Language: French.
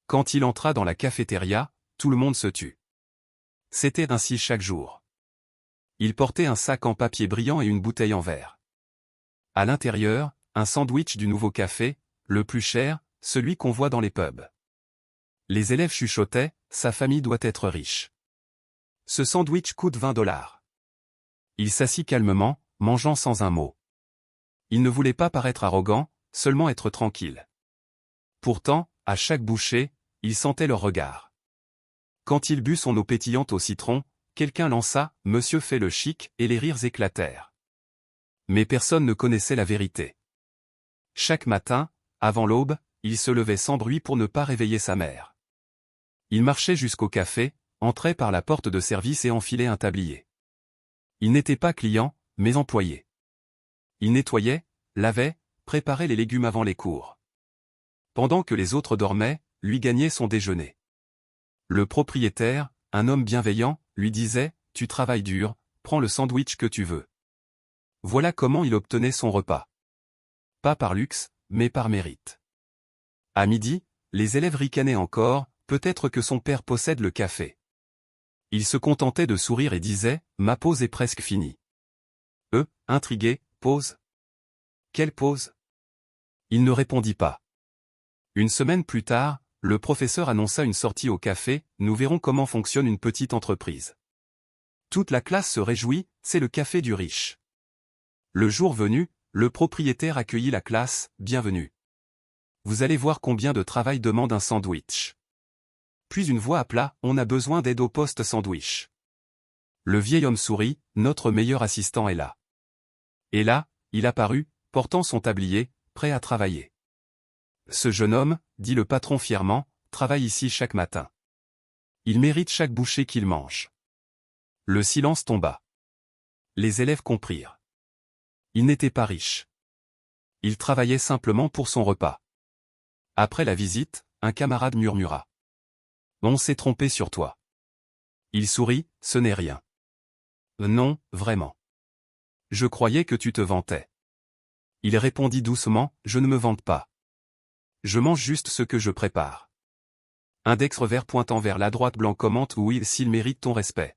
Quand il entra dans la cafétéria, tout le monde se tut. C'était ainsi chaque jour. Il portait un sac en papier brillant et une bouteille en verre. À l'intérieur, un sandwich du nouveau café, le plus cher, celui qu'on voit dans les pubs. Les élèves chuchotaient, sa famille doit être riche. Ce sandwich coûte 20 $. Il s'assit calmement, mangeant sans un mot. Il ne voulait pas paraître arrogant, seulement être tranquille. Pourtant, à chaque bouchée, il sentait leur regard. Quand il but son eau pétillante au citron, quelqu'un lança « Monsieur fait le chic » et les rires éclatèrent. Mais personne ne connaissait la vérité. Chaque matin, avant l'aube, il se levait sans bruit pour ne pas réveiller sa mère. Il marchait jusqu'au café, entrait par la porte de service et enfilait un tablier. Il n'était pas client, mais employé. Il nettoyait, lavait, préparait les légumes avant les cours. Pendant que les autres dormaient, lui gagnait son déjeuner. Le propriétaire, un homme bienveillant, lui disait « Tu travailles dur, prends le sandwich que tu veux ». Voilà comment il obtenait son repas. Pas par luxe, mais par mérite. À midi, les élèves ricanaient encore, peut-être que son père possède le café. Il se contentait de sourire et disait « Ma pause est presque finie ». Eux, intrigués, « Pause ? Quelle pause ?» Il ne répondit pas. Une semaine plus tard, le professeur annonça une sortie au café, nous verrons comment fonctionne une petite entreprise. Toute la classe se réjouit, c'est le café du riche. Le jour venu, le propriétaire accueillit la classe, bienvenue. Vous allez voir combien de travail demande un sandwich. Puis une voix appela, on a besoin d'aide au poste sandwich. Le vieil homme sourit, notre meilleur assistant est là. Et là, il apparut, portant son tablier, prêt à travailler. Ce jeune homme, dit le patron fièrement, travaille ici chaque matin. Il mérite chaque bouchée qu'il mange. Le silence tomba. Les élèves comprirent. Il n'était pas riche. Il travaillait simplement pour son repas. Après la visite, un camarade murmura. On s'est trompé sur toi. Il sourit, ce n'est rien. Non, vraiment. Je croyais que tu te vantais. Il répondit doucement, je ne me vante pas. Je mange juste ce que je prépare. Index revers pointant vers la droite blanc commente oui s'il mérite ton respect.